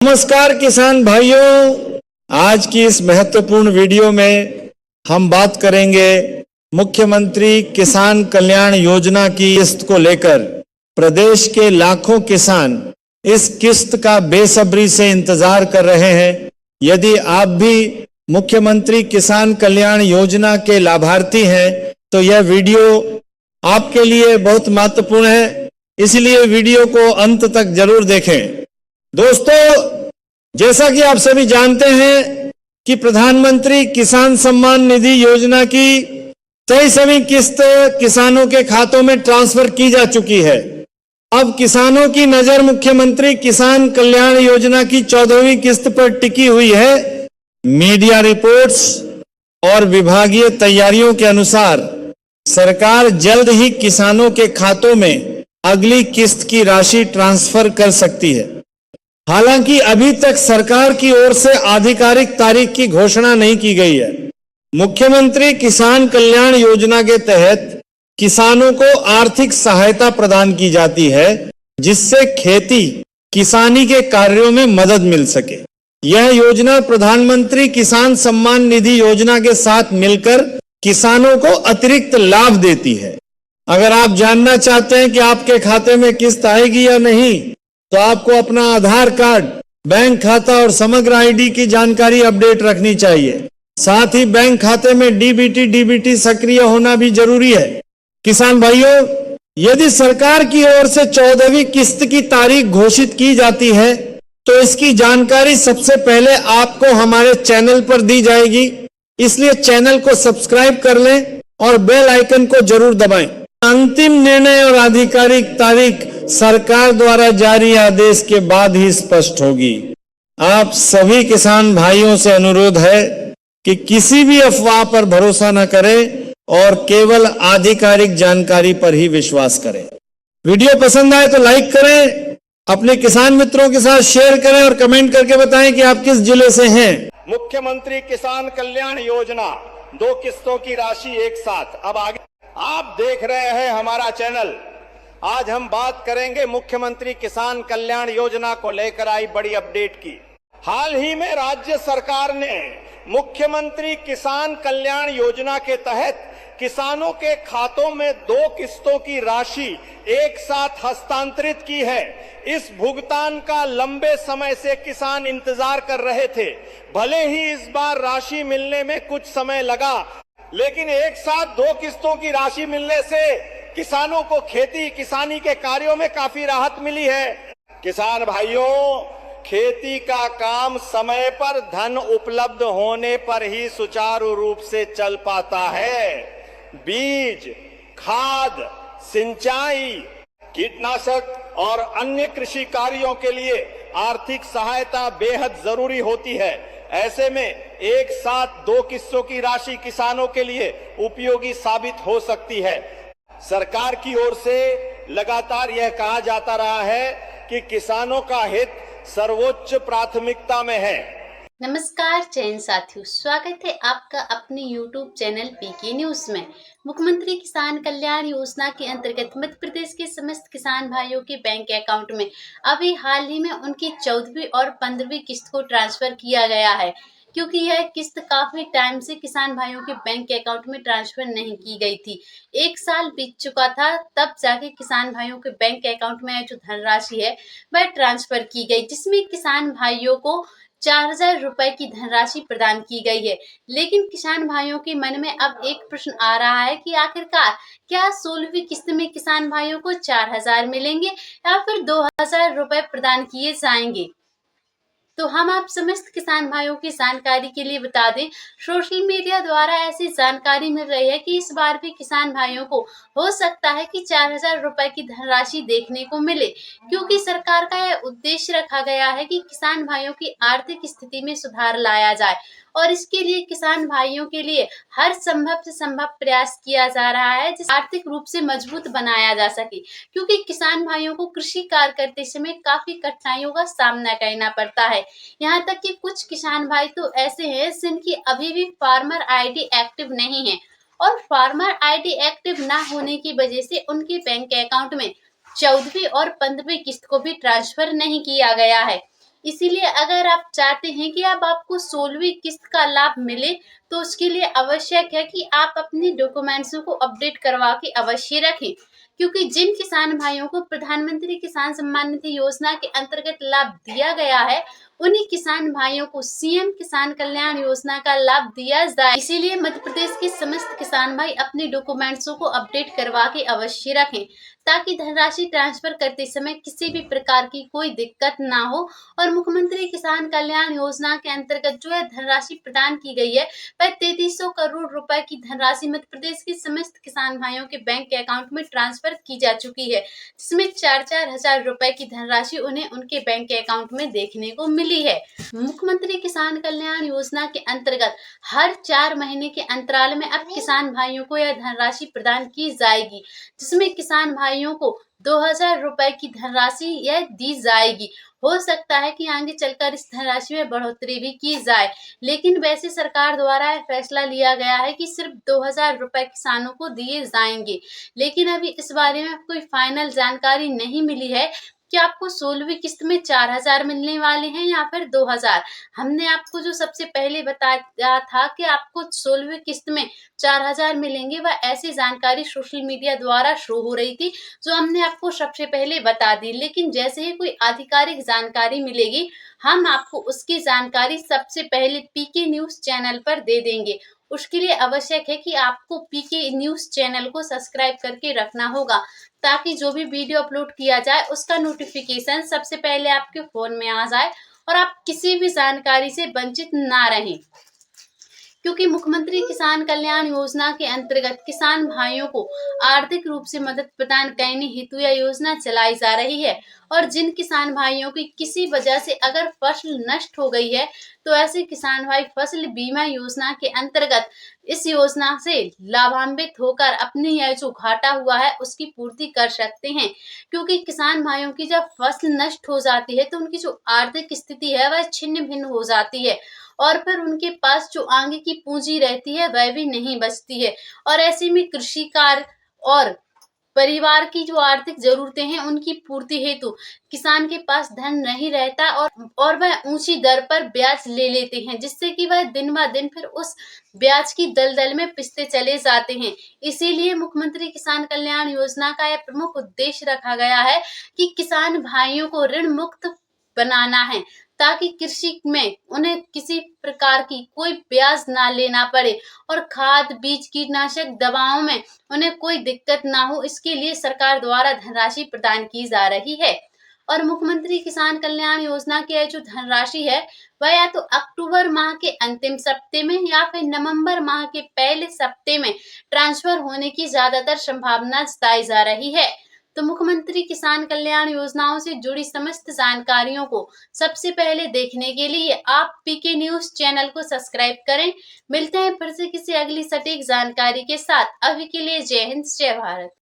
नमस्कार किसान भाइयों, आज की इस महत्वपूर्ण वीडियो में हम बात करेंगे मुख्यमंत्री किसान कल्याण योजना की किस्त को लेकर। प्रदेश के लाखों किसान इस किस्त का बेसब्री से इंतजार कर रहे हैं। यदि आप भी मुख्यमंत्री किसान कल्याण योजना के लाभार्थी हैं तो यह वीडियो आपके लिए बहुत महत्वपूर्ण है, इसलिए वीडियो को अंत तक जरूर देखें। दोस्तों, जैसा कि आप सभी जानते हैं कि प्रधानमंत्री किसान सम्मान निधि योजना की 23वीं किस्त किसानों के खातों में ट्रांसफर की जा चुकी है। अब किसानों की नजर मुख्यमंत्री किसान कल्याण योजना की 14वीं किस्त पर टिकी हुई है। मीडिया रिपोर्ट्स और विभागीय तैयारियों के अनुसार सरकार जल्द ही किसानों के खातों में अगली किस्त की राशि ट्रांसफर कर सकती है। हालांकि अभी तक सरकार की ओर से आधिकारिक तारीख की घोषणा नहीं की गई है। मुख्यमंत्री किसान कल्याण योजना के तहत किसानों को आर्थिक सहायता प्रदान की जाती है, जिससे खेती किसानी के कार्यों में मदद मिल सके। यह योजना प्रधानमंत्री किसान सम्मान निधि योजना के साथ मिलकर किसानों को अतिरिक्त लाभ देती है। अगर आप जानना चाहते हैं कि आपके खाते में किस्त आएगी या नहीं, तो आपको अपना आधार कार्ड, बैंक खाता और समग्र आईडी की जानकारी अपडेट रखनी चाहिए। साथ ही बैंक खाते में डीबीटी सक्रिय होना भी जरूरी है। किसान भाइयों, यदि सरकार की ओर से 14वीं किस्त की तारीख घोषित की जाती है तो इसकी जानकारी सबसे पहले आपको हमारे चैनल पर दी जाएगी, इसलिए चैनल को सब्सक्राइब कर लें और बेल आइकन को जरूर दबाएं। अंतिम निर्णय और आधिकारिक तारीख सरकार द्वारा जारी आदेश के बाद ही स्पष्ट होगी। आप सभी किसान भाइयों से अनुरोध है कि किसी भी अफवाह पर भरोसा न करें और केवल आधिकारिक जानकारी पर ही विश्वास करें। वीडियो पसंद आए तो लाइक करें, अपने किसान मित्रों के साथ शेयर करें और कमेंट करके बताएं कि आप किस जिले से हैं। मुख्यमंत्री किसान कल्याण योजना 2 किस्तों की राशि एक साथ। अब आगे आप देख रहे हैं हमारा चैनल। आज हम बात करेंगे मुख्यमंत्री किसान कल्याण योजना को लेकर आई बड़ी अपडेट की। हाल ही में राज्य सरकार ने मुख्यमंत्री किसान कल्याण योजना के तहत किसानों के खातों में 2 किस्तों की राशि एक साथ हस्तांतरित की है। इस भुगतान का लंबे समय से किसान इंतजार कर रहे थे। भले ही इस बार राशि मिलने में कुछ समय लगा, लेकिन एक साथ 2 किस्तों की राशि मिलने से किसानों को खेती किसानी के कार्यों में काफी राहत मिली है। किसान भाइयों, खेती का काम समय पर धन उपलब्ध होने पर ही सुचारू रूप से चल पाता है। बीज, खाद, सिंचाई, कीटनाशक और अन्य कृषि कार्यों के लिए आर्थिक सहायता बेहद जरूरी होती है। ऐसे में एक साथ 2 किस्तों की राशि किसानों के लिए उपयोगी साबित हो सकती है। सरकार की ओर से लगातार यह कहा जाता रहा है कि किसानों का हित सर्वोच्च प्राथमिकता में है। नमस्कार चैन साथियों, स्वागत है आपका अपने YouTube चैनल पीके न्यूज में। मुख्यमंत्री किसान कल्याण योजना के अंतर्गत मध्य प्रदेश के समस्त किसान भाइयों के बैंक अकाउंट में अभी हाल ही में उनकी 14वीं और 15वीं किस्त को ट्रांसफर किया गया है, क्योंकि यह किस्त काफी टाइम से किसान भाइयों के बैंक अकाउंट में ट्रांसफर नहीं की गई थी। 1 साल बीत चुका था, तब जाके किसान भाइयों के बैंक अकाउंट में जो धनराशि है वह ट्रांसफर की गई, जिसमें किसान भाइयों को 4000 रुपए की धनराशि प्रदान की गई है। लेकिन किसान भाइयों के मन में अब एक प्रश्न आ रहा है कि आखिरकार क्या 16वीं किस्त में किसान भाइयों को 4000 मिलेंगे या फिर 2000 रुपए प्रदान किए जाएंगे। तो हम आप समस्त किसान भाइयों की जानकारी के लिए बता दें, सोशल मीडिया द्वारा ऐसी जानकारी मिल रही है कि इस बार भी किसान भाइयों को हो सकता है कि 4000 रुपए की धनराशि देखने को मिले, क्योंकि सरकार का यह उद्देश्य रखा गया है कि किसान भाइयों की आर्थिक स्थिति में सुधार लाया जाए और इसके लिए किसान भाइयों के लिए हर संभव से संभव प्रयास किया जा रहा है, जिसे आर्थिक रूप से मजबूत बनाया जा सके। क्योंकि किसान भाइयों को कृषि कार्य करते समय काफी कठिनाइयों का सामना करना पड़ता है। यहाँ तक कि कुछ किसान भाई तो ऐसे हैं जिनकी अभी भी फार्मर आईडी एक्टिव नहीं है, और फार्मर आईडी एक्टिव ना होने की वजह से उनके बैंक अकाउंट में 14वीं और 15वीं किस्त को भी ट्रांसफर नहीं किया गया है। इसीलिए अगर आप चाहते हैं कि अब आपको 16वीं किस्त का लाभ मिले, तो उसके लिए आवश्यक है कि आप अपने डॉक्यूमेंट्स को अपडेट करवा के अवश्य रखें। क्योंकि जिन किसान भाइयों को प्रधानमंत्री किसान सम्मान निधि योजना के अंतर्गत लाभ दिया गया है, उन्हीं किसान भाइयों को सीएम किसान कल्याण योजना का लाभ दिया जाए। इसीलिए मध्य प्रदेश के समस्त किसान भाई अपने डॉक्यूमेंट्स को अपडेट करवा के अवश्य रखें, ताकि धनराशि ट्रांसफर करते समय किसी भी प्रकार की कोई दिक्कत ना हो। और मुख्यमंत्री किसान कल्याण योजना के अंतर्गत जो है धनराशि प्रदान की गई है, वह 3300 करोड़ रुपए की धनराशि मध्य प्रदेश के समस्त किसान भाइयों के बैंक अकाउंट में ट्रांसफर की जा चुकी है, जिसमें 4-4 हजार रुपए की धनराशि उन्हें उनके बैंक अकाउंट में देखने को मिली है। मुख्यमंत्री किसान कल्याण योजना के अंतर्गत हर 4 महीने के अंतराल में अब किसान भाइयों को यह धनराशि प्रदान की जाएगी, जिसमें किसान भाइयों को 2000 रुपए की धनराशि यह दी जाएगी। हो सकता है कि आगे चलकर इस धनराशि में बढ़ोतरी भी की जाए, लेकिन वैसे सरकार द्वारा यह फैसला लिया गया है कि सिर्फ 2000 रुपए किसानों को दिए जाएंगे। लेकिन अभी इस बारे में कोई फाइनल जानकारी नहीं मिली है कि आपको 16वीं किस्त में 4000 मिलने वाले हैं या फिर 2000। हमने आपको जो सबसे पहले बताया था कि आपको 16वीं किस्त में 4000 मिलेंगे, वह ऐसी जानकारी सोशल मीडिया द्वारा शो हो रही थी, जो हमने आपको सबसे पहले बता दी। लेकिन जैसे ही कोई आधिकारिक जानकारी मिलेगी, हम आपको उसकी जानकारी सबसे पहले पीके न्यूज चैनल पर दे देंगे। उसके लिए आवश्यक है कि आपको पीके न्यूज चैनल को सब्सक्राइब करके रखना होगा, ताकि जो भी वीडियो अपलोड किया जाए उसका नोटिफिकेशन सबसे पहले आपके फोन में आ जाए और आप किसी भी जानकारी से वंचित ना रहें। क्योंकि मुख्यमंत्री किसान कल्याण योजना के अंतर्गत किसान भाइयों को आर्थिक रूप से मदद प्रदान करने हेतु यह योजना चलाई जा रही है। और जिन किसान भाइयों की किसी वजह से अगर फसल नष्ट हो गई है, तो ऐसे किसान भाई फसल बीमा योजना के अंतर्गत इस योजना से लाभान्वित होकर अपनी यह जो घाटा हुआ है उसकी पूर्ति कर सकते हैं। क्योंकि किसान भाइयों की जब फसल नष्ट हो जाती है, तो उनकी जो आर्थिक स्थिति है वह छिन्न भिन्न हो जाती है, और फिर उनके पास जो आगे की पूंजी रहती है वह भी नहीं बचती है। और ऐसे में कृषि कार्य और परिवार की जो आर्थिक जरूरतें हैं उनकी पूर्ति हेतु किसान के पास धन नहीं रहता, और वह ऊंची दर पर ब्याज ले लेते हैं, जिससे कि वह दिन ब दिन फिर उस ब्याज की दलदल में पिसते चले जाते हैं। इसीलिए मुख्यमंत्री किसान कल्याण योजना का यह प्रमुख उद्देश्य रखा गया है कि किसान भाइयों को ऋण मुक्त बनाना है, ताकि कृषि में उन्हें किसी प्रकार की कोई ब्याज ना लेना पड़े और खाद बीज कीटनाशक दवाओं में उन्हें कोई दिक्कत ना हो। इसके लिए सरकार द्वारा धनराशि प्रदान की जा रही है। और मुख्यमंत्री किसान कल्याण योजना की जो धनराशि है, वह या तो अक्टूबर माह के अंतिम सप्ताह में या फिर नवंबर माह के पहले सप्ताह में ट्रांसफर होने की ज्यादातर संभावना जताई जा रही है। तो मुख्यमंत्री किसान कल्याण योजनाओं से जुड़ी समस्त जानकारियों को सबसे पहले देखने के लिए आप पीके न्यूज चैनल को सब्सक्राइब करें। मिलते हैं फिर से किसी अगली सटीक जानकारी के साथ। अभी के लिए जय हिंद, जय भारत।